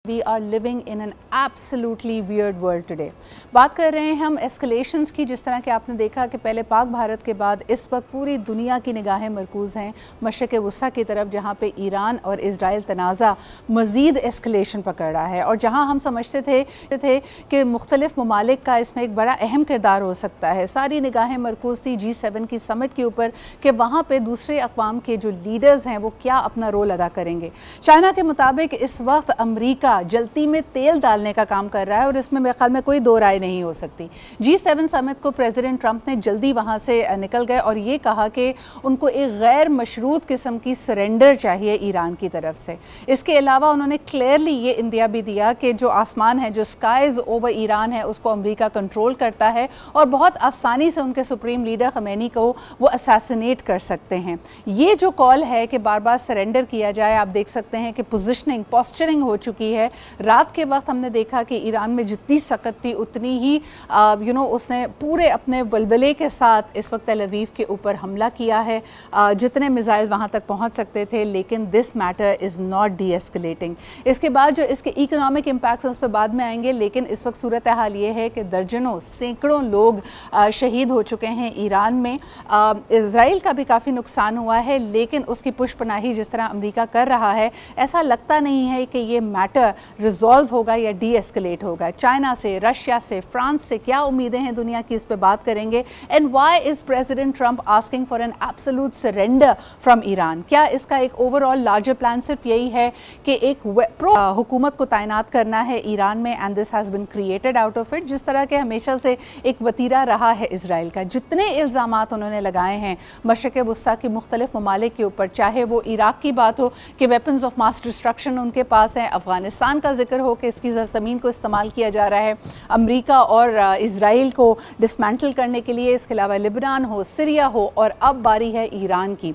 We are living in an absolutely weird world today. बात कर रहे हैं हम एस्केलेशंस की, जिस तरह के आपने देखा कि पहले पाक भारत के बाद इस वक्त पूरी दुनिया की निगाहें मरकूज़ हैं मशरक़ वुस्ता की तरफ, जहाँ पे ईरान और इजराइल तनाज़ा मज़ीद एस्केलेशन पकड़ रहा है। और जहाँ हम समझते थे कि मुख्तलिफ़ ममालिक का इसमें एक बड़ा अहम किरदार हो सकता है, सारी निगाहें मरकूज़ थी G7 की समिट के ऊपर कि वहाँ पर दूसरे अक़वाम के जो लीडर्स हैं वो क्या अपना रोल अदा करेंगे। चाइना के मुताबिक इस वक्त अमरीका जलती में तेल डालने का काम कर रहा है और इसमें मेरे ख्याल में कोई दो राय नहीं हो सकती। G7 समिट को प्रेसिडेंट ट्रंप ने जल्दी वहाँ से निकल गए और ये कहा कि उनको एक गैर मशरूत किस्म की सरेंडर चाहिए ईरान की तरफ से। इसके अलावा उन्होंने क्लियरली ये इंदिया भी दिया कि जो आसमान है, जो स्काइज़ ओवर ईरान है, उसको अमरीका कंट्रोल करता है और बहुत आसानी से उनके सुप्रीम लीडर खमैनी को वो असैसिनेट कर सकते हैं। ये जो कॉल है कि बार बार सरेंडर किया जाए, आप देख सकते हैं कि पोजिशनिंग पॉस्चरिंग हो चुकी है। रात के वक्त हमने देखा कि ईरान में जितनी सकत थी उतनी ही उसने पूरे अपने वलवले के साथ इस वक्त तेल अवीव के ऊपर हमला किया है, जितने मिसाइल वहाँ तक पहुँच सकते थे। लेकिन this matter is not D escalating. इसके बाद जो इसके इकोनॉमिक इम्पैक्ट्स हैं उस पर बाद में आएंगे, लेकिन इस वक्त सूरत हाल ये है कि दर्जनों सैकड़ों लोग शहीद हो चुके हैं ईरान में। इजराइल का भी काफ़ी नुकसान हुआ है, लेकिन उसकी पुष्पनाही जिस तरह अमेरिका कर रहा है, ऐसा लगता नहीं है कि ये मैटर रिजॉल्व होगा या डी एस्केलेट होगा। चाइना से, रशिया से, फ्रांस से क्या उम्मीदें हैं दुनिया की, इस पे बात करेंगे। And why is president Trump asking for an absolute surrender from Iran? क्या इसका एक ओवरऑल लार्जर प्लान सिर्फ यही है कि एक प्रो हुकूमत को तैनात करना है ईरान में, and this has been created out of it, जिस तरह के हमेशा से एक वतीरा रहा है इसराइल का। जितने इल्ज़ामात उन्होंने लगाए हैं मशरक़ वुस्ता के मुख्तलिफ ममालिक के ऊपर, चाहे वो इराक़ की बात हो कि वेपन्स ऑफ मास डिस्ट्रक्शन उनके पास हैं, अफ़गानिस्तान का जिक्र हो कि इसकी ज़मीन को इस्तेमाल किया जा रहा है अमेरिका और इजराइल को डिसमेंटल करने के लिए, इसके अलावा लिबनान हो, सीरिया हो, और अब बारी है ईरान की।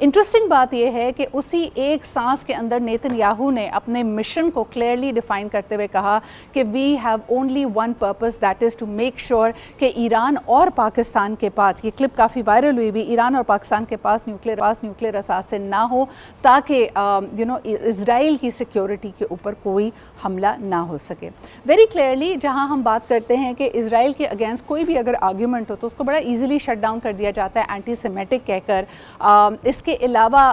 इंटरेस्टिंग बात यह है कि उसी एक सांस के अंदर नेतन्याहू ने अपने मिशन को क्लियरली डिफाइन करते हुए कहा कि we have only one purpose, that is to make sure कि ईरान और पाकिस्तान के पास, ये क्लिप काफ़ी वायरल हुई भी, ईरान और पाकिस्तान के पास न्यूक्लियर असासे ना हो, ताकि इजराइल की सिक्योरिटी के ऊपर कोई हमला ना हो सके। वेरी क्लियरली जहां हम बात करते हैं कि इजराइल के अगेंस्ट कोई भी अगर आर्ग्यूमेंट हो तो उसको बड़ा इजीली शट डाउन कर दिया जाता है एंटी सेमेटिक कहकर। इसके अलावा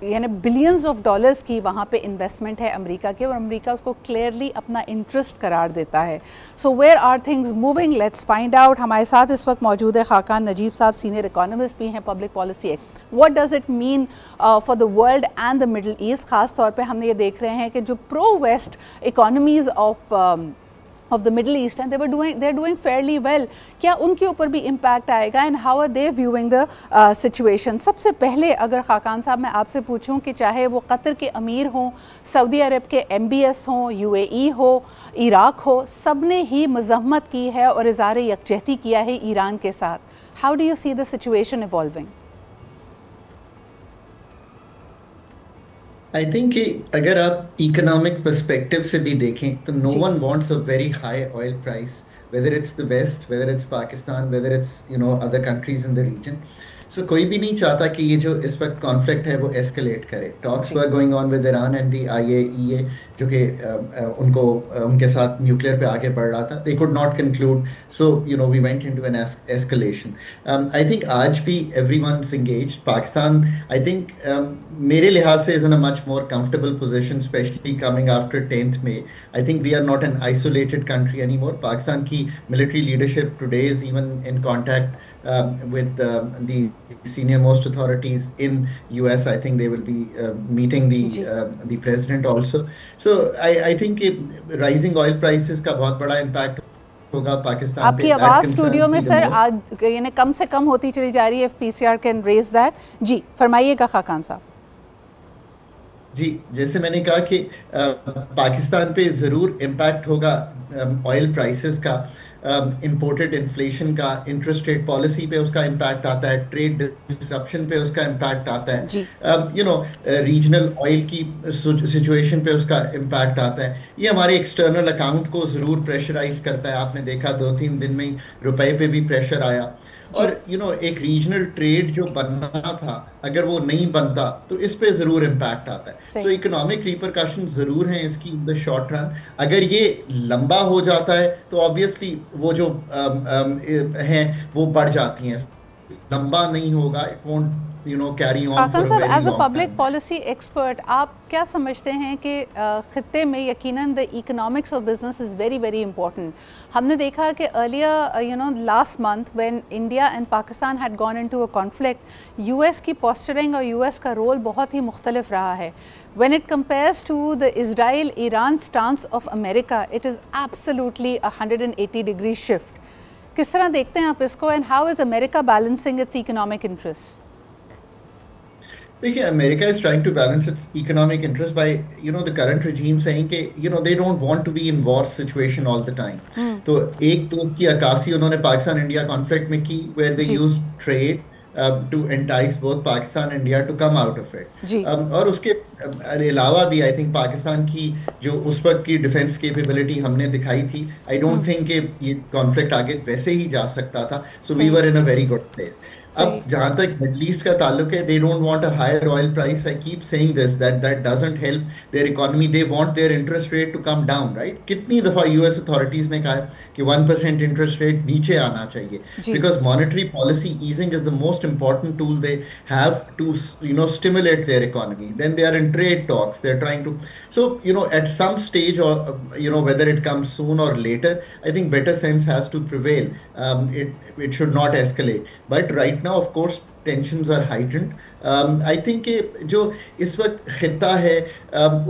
यानी बिलियंस ऑफ डॉलर्स की वहाँ पे इन्वेस्टमेंट है अमेरिका के, और अमेरिका उसको क्लियरली अपना इंटरेस्ट करार देता है। So where are things moving, let's find out. हमारे साथ इस वक्त मौजूद है खाकान नजीब साहब, सीनियर इकोनॉमिस्ट भी हैं, public policy. What does it mean for the world and the middle east? ख़ास तौर पे हम ये देख रहे हैं कि जो pro west economies of the middle east and they are doing fairly well, क्या उनके ऊपर भी इम्पैक्ट आएगा and how are they viewing the situation? सबसे पहले अगर खाकान साहब मैं आपसे पूछूं कि चाहे वो कतर के अमीर हों, सऊदी अरब के MBS हों, UAE हो, इराक़ हो, सब ने ही मज़म्मत की है और इज़हार यकजहती किया है ईरान के साथ। How do you see the situation evolving? I think कि अगर आप इकोनॉमिक पर्सपेक्टिव से भी देखें तो no one wants a very high oil price, whether it's the west, whether it's Pakistan, whether it's other countries in the region. So कोई भी नहीं चाहता कि ये जो इस वक्त कॉन्फ्लिक्ट है वो एस्केलेट करे। Talks were going on with Iran and the IAEA, जो कि उनके साथ न्यूक्लियर पे आगे बढ़ रहा था। They could not conclude, so we went into an escalation. I think आज भी everyone's engaged. Pakistan I think मेरे लिहाज से is in a much more comfortable position, especially coming after 10th May। I think we are not an isolated country any more. Pakistan की military leadership today is even in contact with the senior most authorities in US. I think they will be meeting the president also. So I think rising oil prices का बहुत बड़ा impact होगा पाकिस्तान पे। आपकी आवाज़ studio में sir आज यानी कम से कम होती चली जा रही है। PCR can raise that। जी फरमाइएगा खाकान साहब। जी, जैसे मैंने कहा कि पाकिस्तान पे ज़रूर इम्पैक्ट होगा ऑयल प्राइसेस का, इंपोर्टेड इन्फ्लेशन का, इंटरेस्ट रेट पॉलिसी पे उसका इम्पैक्ट आता है, ट्रेड डिसरप्शन पे उसका इम्पैक्ट आता है, रीजनल ऑयल की सिचुएशन पे उसका इम्पैक्ट आता है। ये हमारे एक्सटर्नल अकाउंट को ज़रूर प्रेशराइज करता है। आपने देखा 2-3 दिन में ही रुपए पे भी प्रेशर आया। और एक रीजनल ट्रेड जो बनना था, अगर वो नहीं बनता तो इस पे जरूर इम्पैक्ट आता है। सो इकोनॉमिक रिपरकशन जरूर हैं इसकी इन द शॉर्ट रन। अगर ये लंबा हो जाता है तो ऑब्वियसली वो जो हैं वो बढ़ जाती हैं। लंबा नहीं होगा, it won't carry on for a very long time. As a public policy expert, आप क्या समझते हैं कि खित्ते में यकीनन the economics of business is very very important. हमने देखा कि earlier last month when India and Pakistan had gone into a conflict, US की पोस्चरिंग और यूएस का रोल बहुत ही मुख्तलिफ रहा है। When it compares to the Israel-Iran stance of America, it is absolutely a 180-degree shift. किस तरह देखते हैं आप इसको, and how is America balancing its economic interests? देखिए, America is trying to balance its economic interest by the current regime saying कि they don't want to be in war situation all the time. तो एक तो उसकी अक्कासी उन्होंने Pakistan India conflict में की, where they use trade to entice both Pakistan and India to come out of it. और उसके अलावा भी आई थिंक पाकिस्तान की जो उस वक्त की डिफेंस कैपेबिलिटी हमने दिखाई थी, आई डोंट थिंक कि ये कॉन्फ्लिक्ट आगे वैसे ही जा सकता था। So we were in a very good place. अब जहां तक मिडल ईस्ट का ताल्लुक है, they don't want a higher oil price. I keep saying this that doesn't help their economy. They want their interest rate to come down, right? कितनी दफा US authorities ने कहा कि 1% इंटरेस्ट रेट नीचे आना चाहिए, because monetary policy easing is the most important tool they have to stimulate their economy. Then they are in trade talks, they're trying to, so at some stage, or whether it comes soon or later, I think better sense has to prevail. It should not escalate, but right now of course tensions are heightened. I think जो इस वक्त खित्ता है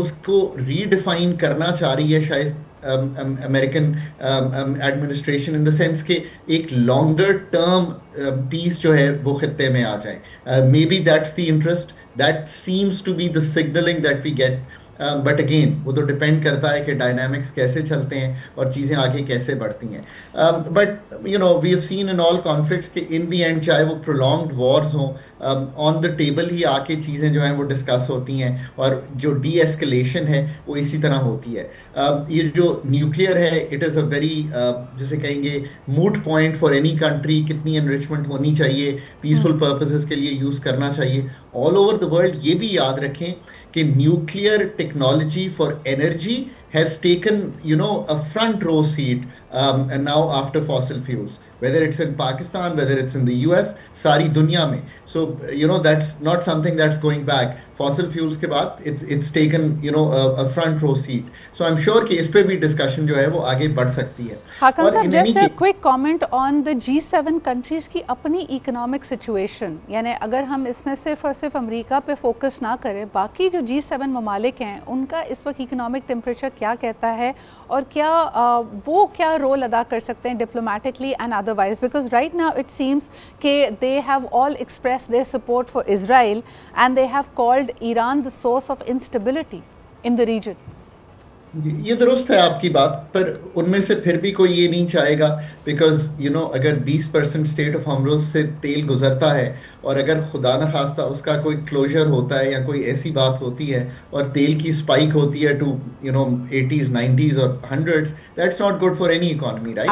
उसको redefine करना चाह रही है शायद American administration, in the sense के एक लॉन्गर टर्म पीस जो है वो खित्ते में आ जाए। Maybe that's the interest, that seems to be the signalling that we get, but again वो तो डिपेंड करता है कि डायनामिक्स कैसे चलते हैं और चीज़ें आगे कैसे बढ़ती हैं। But we have seen in all conflicts कि इन द एंड चाहे वो प्रोलॉन्ग्ड वॉर्स हों, ऑन द टेबल ही आके चीज़ें जो हैं वो डिस्कस होती हैं, और जो डी एस्केलेशन है वो इसी तरह होती है। ये जो न्यूक्लियर है, इट इज़ अ वेरी जैसे कहेंगे मूट पॉइंट फॉर एनी कंट्री। कितनी एनरिचमेंट होनी चाहिए, पीसफुल पर्पसेस के लिए यूज़ करना चाहिए ऑल ओवर द वर्ल्ड। ये भी याद रखें कि nuclear technology for energy has taken a front row seat now after fossil fuels, whether it's in Pakistan, whether it's in the US, सारी दुनिया में। So that's not something that's going back. Fossil fuels के बाद it's taken a front row seat. So I'm sure कि इस पे भी discussion जो है वो आगे बढ़ सकती है। हाकन साहब, just a quick comment on the G7 countries की अपनी economic situation, यानी अगर हम इसमें सिर्फ और सिर्फ अमेरिका पे फोकस ना करें, बाकी जो G7 ममालिक हैं उनका इस वक्त इकोनॉमिक टेम्परेचर क्या कहता है, और क्या वो क्या रोल अदा कर सकते हैं diplomatically and otherwise, because right now it seems कि they have all express their support for Israel and they have called Iran the source of instability in the region. ये दुरुस्त है आपकी बात, पर उनमें से फिर भी कोई ये नहीं चाहेगा, बिकॉज अगर 20% स्टेट ऑफ हॉर्मुज़ से तेल गुजरता है और अगर खुदा न खास्ता उसका कोई क्लोजर होता है या कोई ऐसी बात होती है और तेल की स्पाइक होती है टू 80s 90s और 100s, that's not good for any economy, right?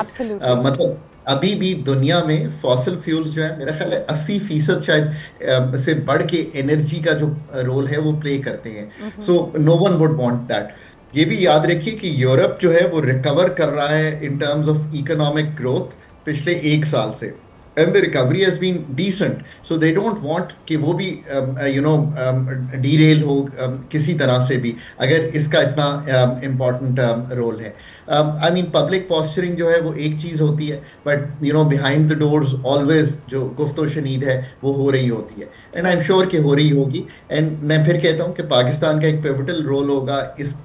मतलब अभी भी दुनिया में फॉसिल फ्यूल्स जो है मेरा ख्याल है 80% शायद से बढ़ के एनर्जी का जो रोल है वो प्ले करते हैं। So no one would want that. ये भी याद रखिए कि यूरोप जो है वो रिकवर कर रहा है in terms of economic growth पिछले 1 साल से, and the recovery has been decent, so they don't want कि वो भी derail हो किसी तरह से भी, अगर इसका इतना important रोल है। I mean public posturing जो है वो एक चीज़ होती है, but behind the doors always जो गुफ्तो शनीद है वो हो रही होती है, and I'm sure कि हो रही होगी। and मैं फिर कहता हूँ कि पाकिस्तान का एक pivotal रोल होगा इस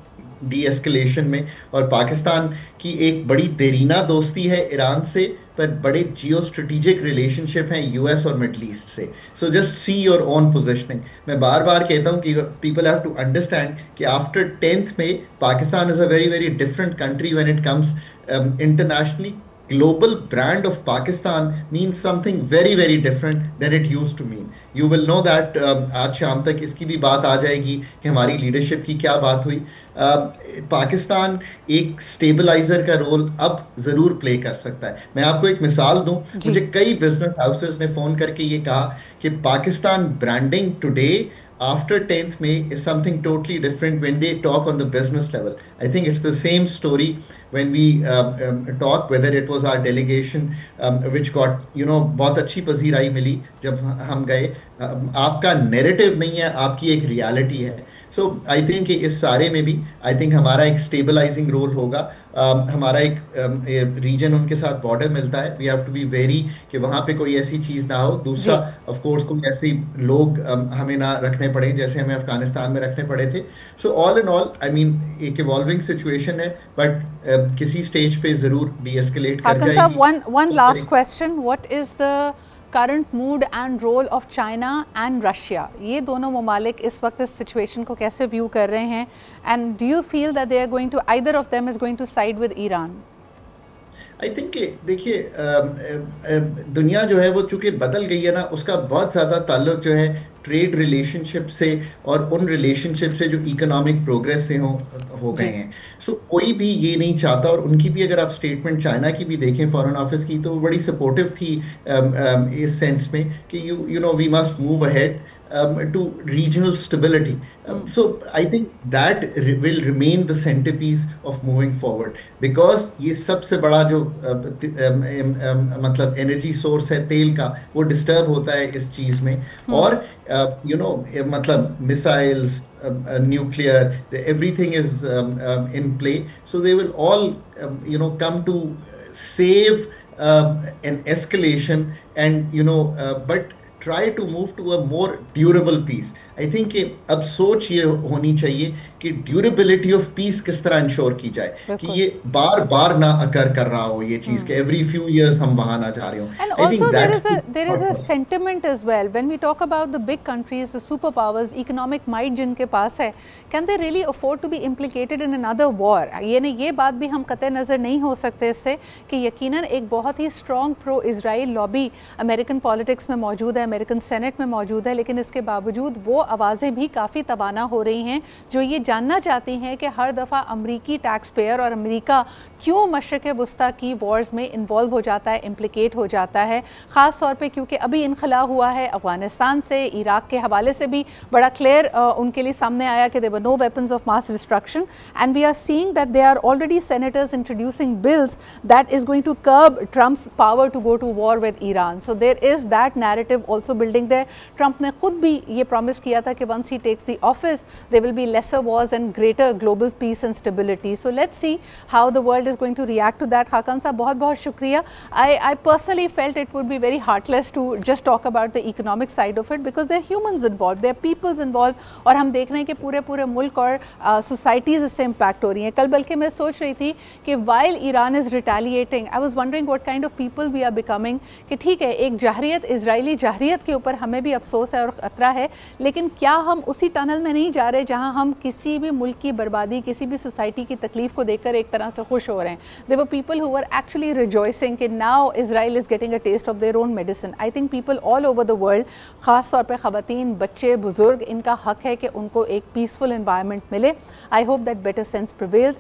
डी एस्केलेशन में, और पाकिस्तान की एक बड़ी देरीना दोस्ती है ईरान से, पर बड़े जियो स्ट्रेटेजिक रिलेशनशिप हैं यूएस और मिडल ईस्ट से। So just see your own positioning. मैं बार बार कहता हूँ कि पीपल हैव टू अंडरस्टैंड कि आफ्टर 10th में Pakistan is a very very different country when it comes internationally. Global brand of Pakistan means something very very different than it used to mean. You will know that आज शाम तक इसकी भी बात आ जाएगी कि हमारी लीडरशिप की क्या बात हुई, पाकिस्तान एक स्टेबलाइजर का रोल अब जरूर प्ले कर सकता है। मैं आपको एक मिसाल दूं, मुझे कई बिजनेस हाउसेस ने फोन करके ये कहा कि Pakistan branding today after 10th May is something totally different when they talk on the business level. I think it's the same story when we talk, whether it was our delegation which got, बहुत अच्छी पजीराई मिली जब हम गए। आपका narrative नहीं है, आपकी एक रियलिटी है। सो आई थिंक इस सारे में भी आई थिंक हमारा एक स्टेबलाइजिंग रोल होगा। हमारा एक रीजन उनके साथ बॉर्डर मिलता है, we have to be very कि वहाँ पे कोई ऐसी चीज़ ना हो। दूसरा ऑफ कोर्स कोई ऐसे लोग हमें ना रखने पड़े जैसे हमें अफगानिस्तान में रखने पड़े थे। So all in all I mean एक इवॉल्विंग सिचुएशन है, बट किसी स्टेज पे जरूर डीएस्केलेट कर जाएगी। One last question, what is the current mood and role of China and Russia? ये दोनों ममालिक इस वक्त इस सिचुएशन को कैसे व्यू कर रहे हैं, and do you feel that they are going to, either of them is going to side with Iran? I think देखिए दुनिया जो है वो चूंकि बदल गई है ना, उसका बहुत ज़्यादा ताल्लुक जो है ट्रेड रिलेशनशिप से और उन रिलेशनशिप से जो इकोनॉमिक प्रोग्रेस से हो गए हैं। सो कोई भी ये नहीं चाहता, और उनकी भी अगर आप स्टेटमेंट चाइना की भी देखें फॉरेन ऑफिस की, तो वो बड़ी सपोर्टिव थी इस सेंस में कि you know we must move ahead to regional stability. So I think that will remain the centerpiece of moving forward, because ये सबसे बड़ा जो मतलब एनर्जी सोर्स है तेल का, वो डिस्टर्ब होता है इस चीज में। और मतलब missiles, nuclear, everything is in play, so they will all come to save an escalation, and but try to move to a more durable peace. I think अब सोच ये होनी चाहिए कि ड्यूरेबिलिटी ऑफ पीस किस तरह इंश्योर की जाए कि ये बार बार ना अकर कर रहा हो ये चीज, कि एवरी फ्यू इयर्स हम वहां ना जा रहे हो। And also there is a sentiment as well when we talk about the big countries, the superpowers, economic might जिनके पास है, can they really afford to be implicated in another war? ये बात भी हम कतई नज़र नहीं हो सकते इससे कि यकीनन एक बहुत ही strong pro Israel lobby American politics में मौजूद है, अमेरिकन सेनेट में मौजूद है, लेकिन इसके बावजूद वो आवाज़ें भी काफ़ी तबाना हो रही हैं जो ये जानना चाहती हैं कि हर दफ़ा अमरीकी टैक्स पेयर और अमेरिका क्यों मशरक़ वस्ता की वॉर्स में इन्वॉल्व हो जाता है, इम्प्लिकेट हो जाता है। ख़ास तौर पे क्योंकि अभी इनखला हुआ है अफ़गानिस्तान से, इराक़ के हवाले से भी बड़ा क्लियर उनके लिए सामने आया कि there were no weapons of mass destruction, and we are seeing that they are already senators introducing bills that is going to curb Trump's power to go to war with Iran. So there is that narrative also building there. Trump ने खुद भी ये promise किया था कि once he takes the office there will be lesser wars and greater global peace and stability. So let's see how the world is going to react to that. Hakan साहब बहुत बहुत शुक्रिया। I personally felt it would be very heartless to just talk about the economic side of it because there are humans involved, there are peoples involved, और हम देख रहे हैं कि पूरे मुल्क और societies इससे impact हो रही हैं। कल बल्कि मैं सोच रही थी कि while Iran is retaliating, I was wondering what kind of people we are becoming, कि ठीक है एक जहरियत, इजरायली जहरियत के ऊपर हमें भी अफसोस है और ख़तरा है, लेकिन क्या हम उसी टनल में नहीं जा रहे जहां हम किसी भी मुल्क की बर्बादी, किसी भी सोसाइटी की तकलीफ को देखकर एक तरह से खुश हो रहे हैं। There were people who were actually rejoicing कि now Israel is getting a taste of their own medicine. I think people all over the world, ख़ास तौर पे ख़वातीन, बच्चे, बुजुर्ग, इनका हक है कि उनको एक पीसफुल इन्वायरमेंट मिले। I hope that better sense prevails.